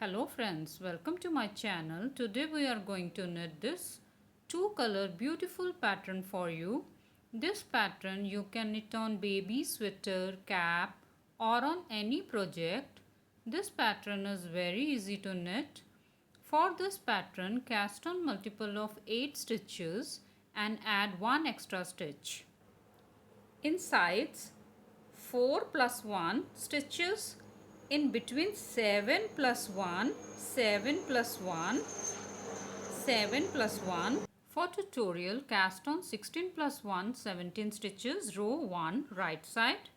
Hello friends, welcome to my channel. Today we are going to knit this two color beautiful pattern for you. This pattern you can knit on baby sweater, cap or on any project. This pattern is very easy to knit. For this pattern, cast on multiple of 8 stitches and add 1 extra stitch. In sides, 4 plus 1 stitches, in between 7 plus 1, 7 plus 1, 7 plus 1. For tutorial, cast on 16 plus 1, 17 stitches, row 1, right side.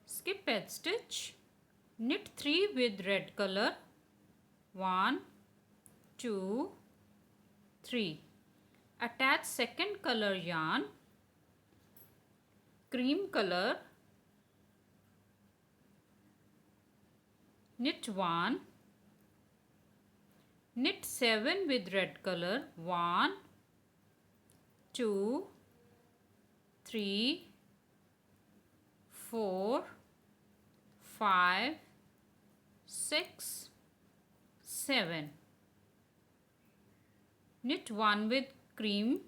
Skip edge stitch, knit 3 with red color, 1, 2, 3. Attach second color yarn, cream color, knit 1, knit 7 with red color, 1, 2, 3, 4, 5, 6, 7. Knit 1 with cream,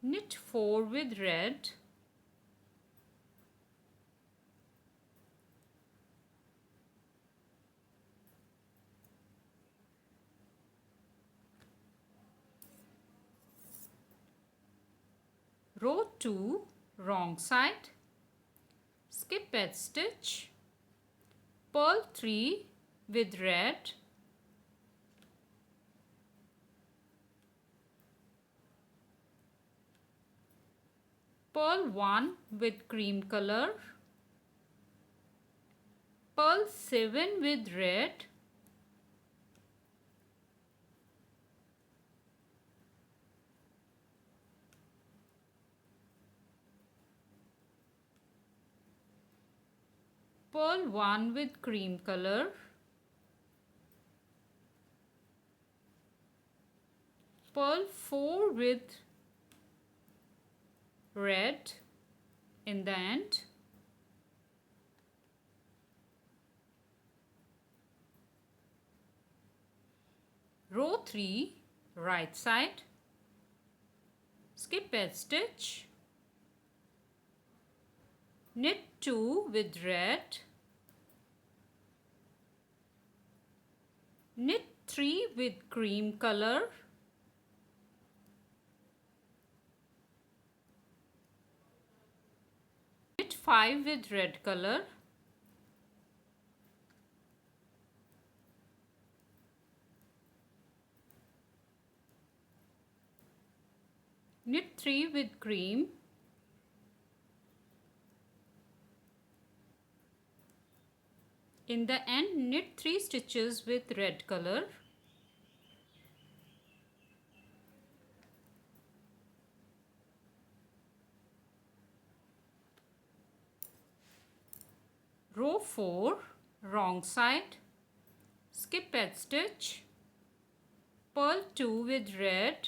knit 4 with red, row 2, wrong side, skip edge stitch, purl 3 with red, purl 1 with cream color, purl 7 with red, purl 1 with cream color, purl 4 with red in the end, row 3, right side, skip edge stitch, knit 2 with red, knit 3 with cream color, knit 5 with red color, knit 3 with cream, in the end knit 3 stitches with red color, row 4, wrong side, skip edge stitch, purl 2 with red,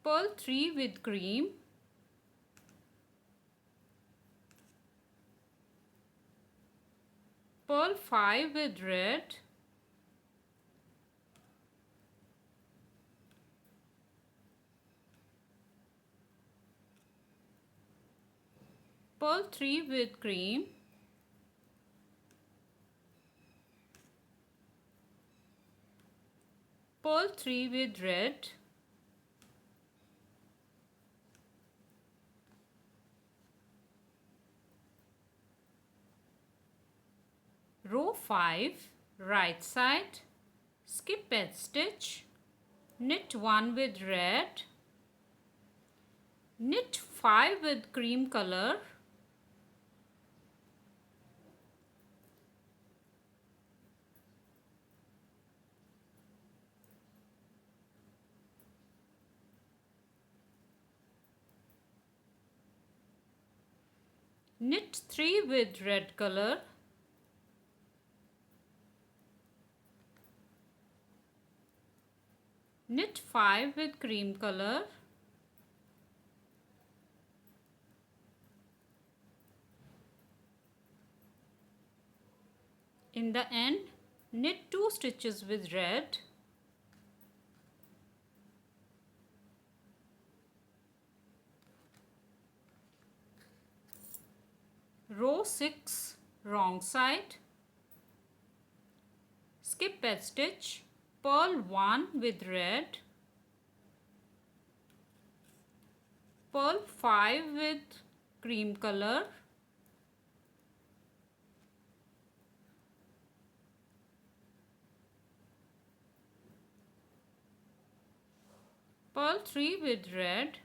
purl 3 with cream, purl 5 with red, purl 3 with cream, purl 3 with red, row 5, right side, skip edge stitch, knit 1 with red, knit 5 with cream color, knit 3 with red color, knit 5 with cream color, In the end, knit 2 stitches with red. Row 6, wrong side. Skip a stitch, purl 1 with red, purl 5 with cream color, purl 3 with red,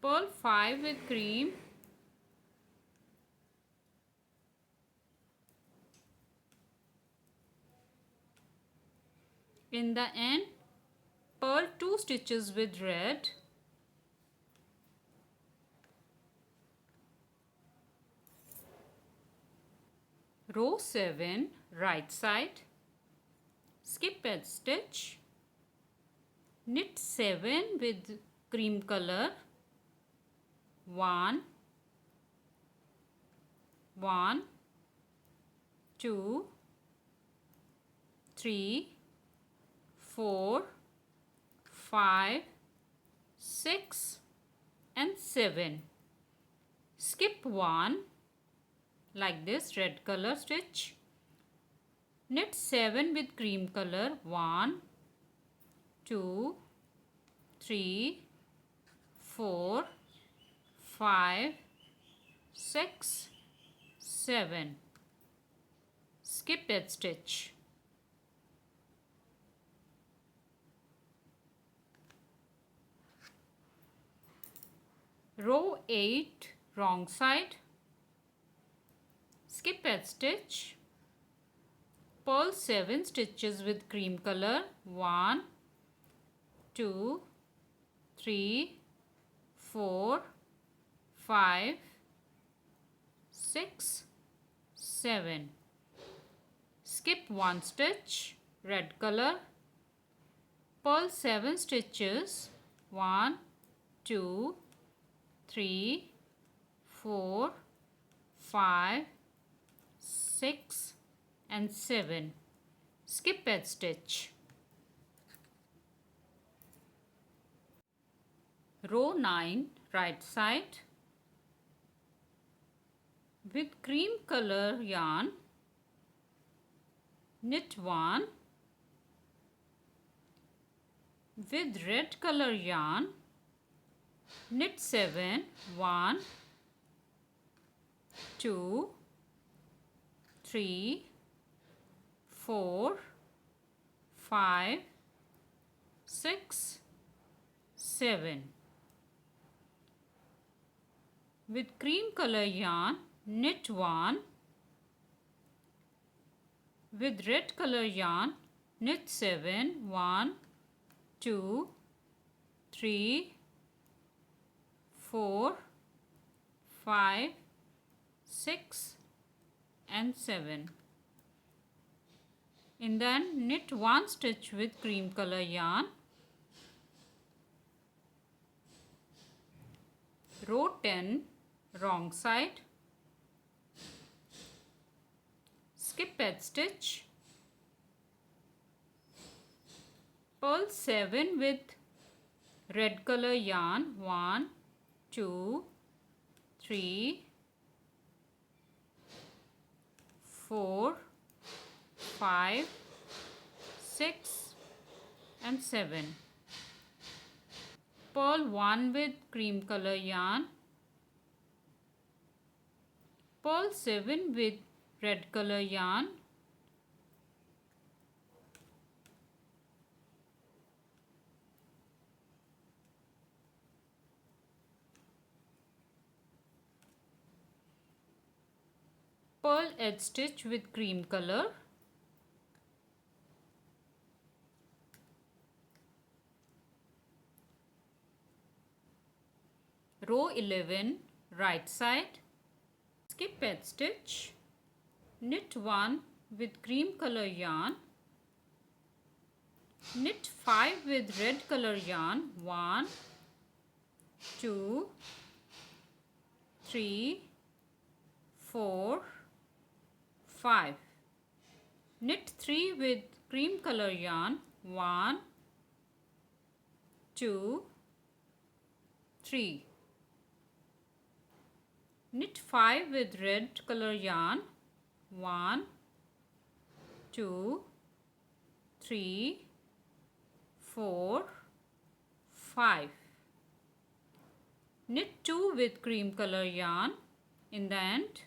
purl 5 with cream, in the end, purl 2 stitches with red, row 7, right side, skip a stitch, knit 7 with cream color, 1, 1, 2, 3, 4, 5, 6 and 7. Skip 1 like this, red color stitch. Knit 7 with cream color, 1, 2, 3, 4, 5, 6, 7. Skip a stitch. Row 8, wrong side. Skip a stitch. Purl 7 stitches with cream color, 1, 2, 3, 4, 5, 6, 7. Skip 1 stitch, red color. Purl 7 stitches, 1, 2, 3, 4, 5, 6 and 7. Skip a stitch. Row 9, right side. With cream color yarn, knit 1. With red color yarn, knit 7, 1, 2, 3, 4, 5, 6, 7. With cream color yarn, knit 1. With red color yarn, knit 7, 1, 2, 3, 4, 5, 6 and 7. And then knit 1 stitch with cream color yarn. Row 10, wrong side. Skip a stitch. Purl 7 with red color yarn, 1, 2, 3, 4, 5, 6 and 7. Purl 1 with cream color yarn. Purl 7 with red color yarn. Purl edge stitch with cream color. Row 11, right side. Skip edge stitch. Knit 1 with cream color yarn. Knit 5 with red color yarn, 1, 2, 3, 4, 5. Knit 3 with cream color yarn. 1, 2, 3. Knit 5 with red color yarn. 1, 2, 3, 4, 5. Knit 2 with cream color yarn in the end.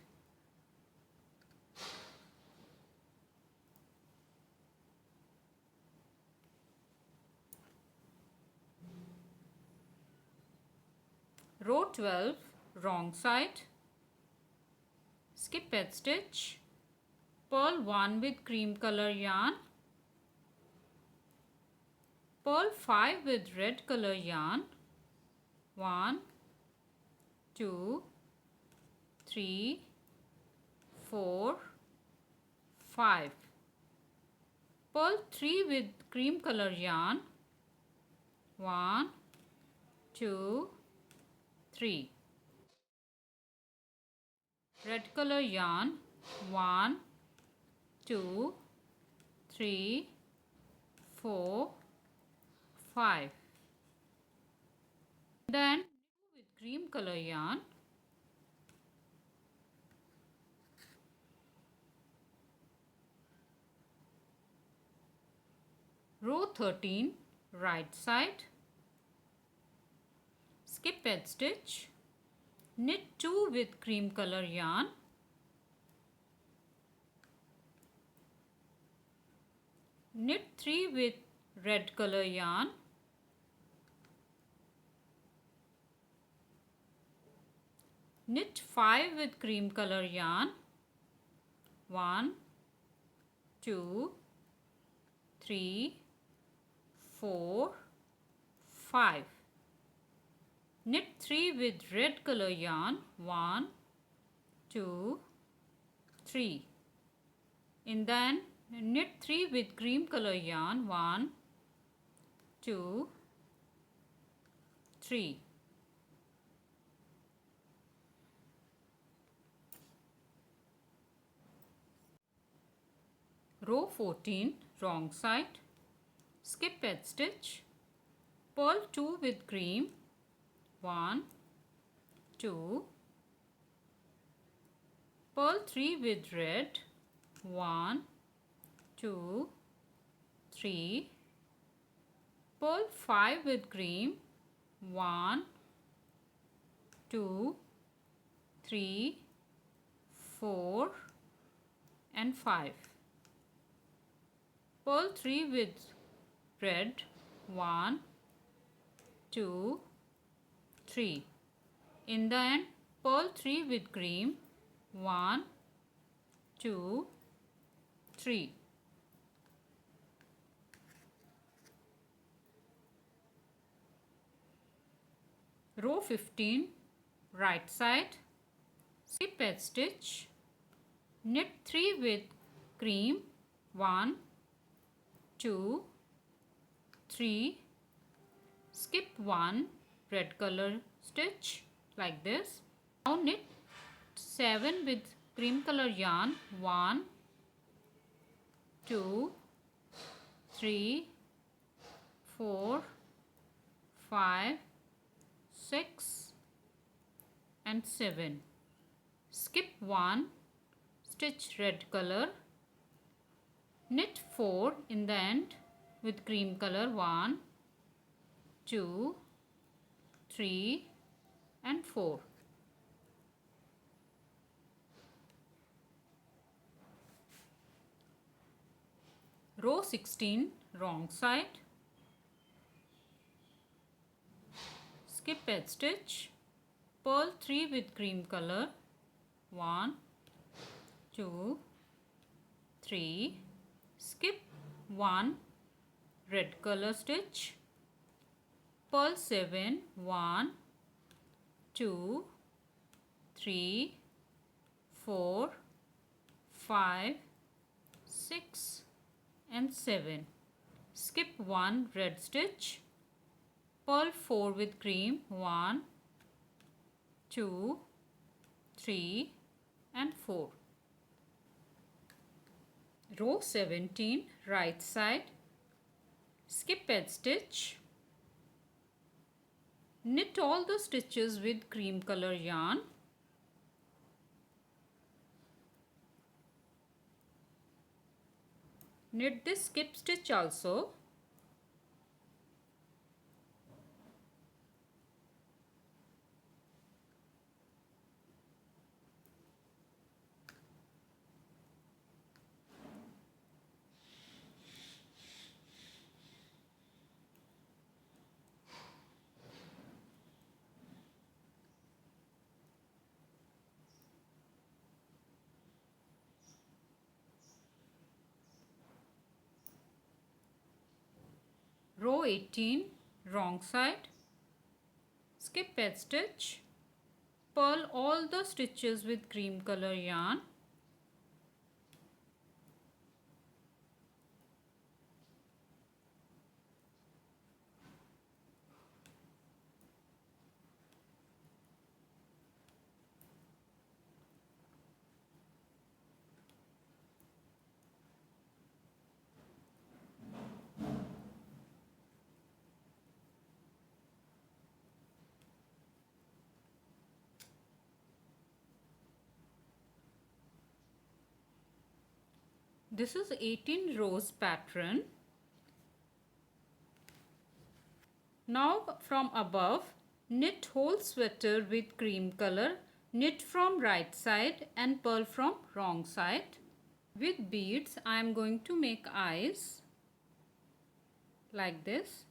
Row 12, wrong side. Skip edge stitch. Purl 1 with cream color yarn. Purl 5 with red color yarn. 1, 2, 3, 4, 5. Purl 3 with cream color yarn. 1, 2, 3. Red color yarn. 1, 2, 3, 4, 5. Then with cream color yarn. Row 13, right side. Skip edge stitch. Knit 2 with cream color yarn. Knit 3 with red color yarn. Knit 5 with cream color yarn. 1, 2, 3, 4, 5. Knit 3 with red color yarn. 1, 2, 3. And then knit 3 with cream color yarn. 1, 2, 3. Row 14, wrong side. Skip edge stitch. Purl 2 with cream. 1, 2. Purl 3 with red. 1, 2, 3. Purl 5 with cream. 1, 2, 3, 4 and 5. Purl 3 with red. 1, 2, 3. In the end, purl 3 with cream. 1, 2, 3. Row 15, right side. Skip edge stitch. Knit 3 with cream. 1, 2, 3. Skip 1 red color stitch like this. Now knit 7 with cream color yarn. 1, 2, 3, 4, 5, 6 and 7. Skip 1 stitch red color. Knit 4 in the end with cream color. 1, 2, 3 and 4. Row 16, wrong side. Skip edge stitch. Purl 3 with cream color. 1, 2, 3. Skip 1 red color stitch. Purl 7. 1, 2, 3, 4, 5, 6 and 7. Skip 1 red stitch. Purl 4 with cream. 1, 2, 3 and 4. Row 17, right side, skip edge stitch, knit all the stitches with cream color yarn, knit this skip stitch also, row 18, wrong side, skip edge stitch, purl all the stitches with cream color yarn, this is 18 rows pattern. Now from above, knit whole sweater with cream color, knit from right side and purl from wrong side. With beads, I am going to make eyes like this.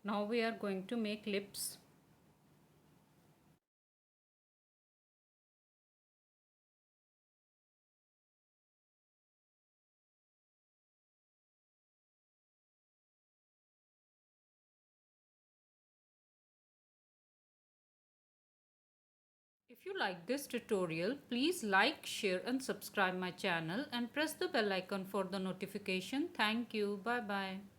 Now we are going to make lips. If you like this tutorial, please like, share and subscribe my channel and press the bell icon for the notification. Thank you. Bye bye.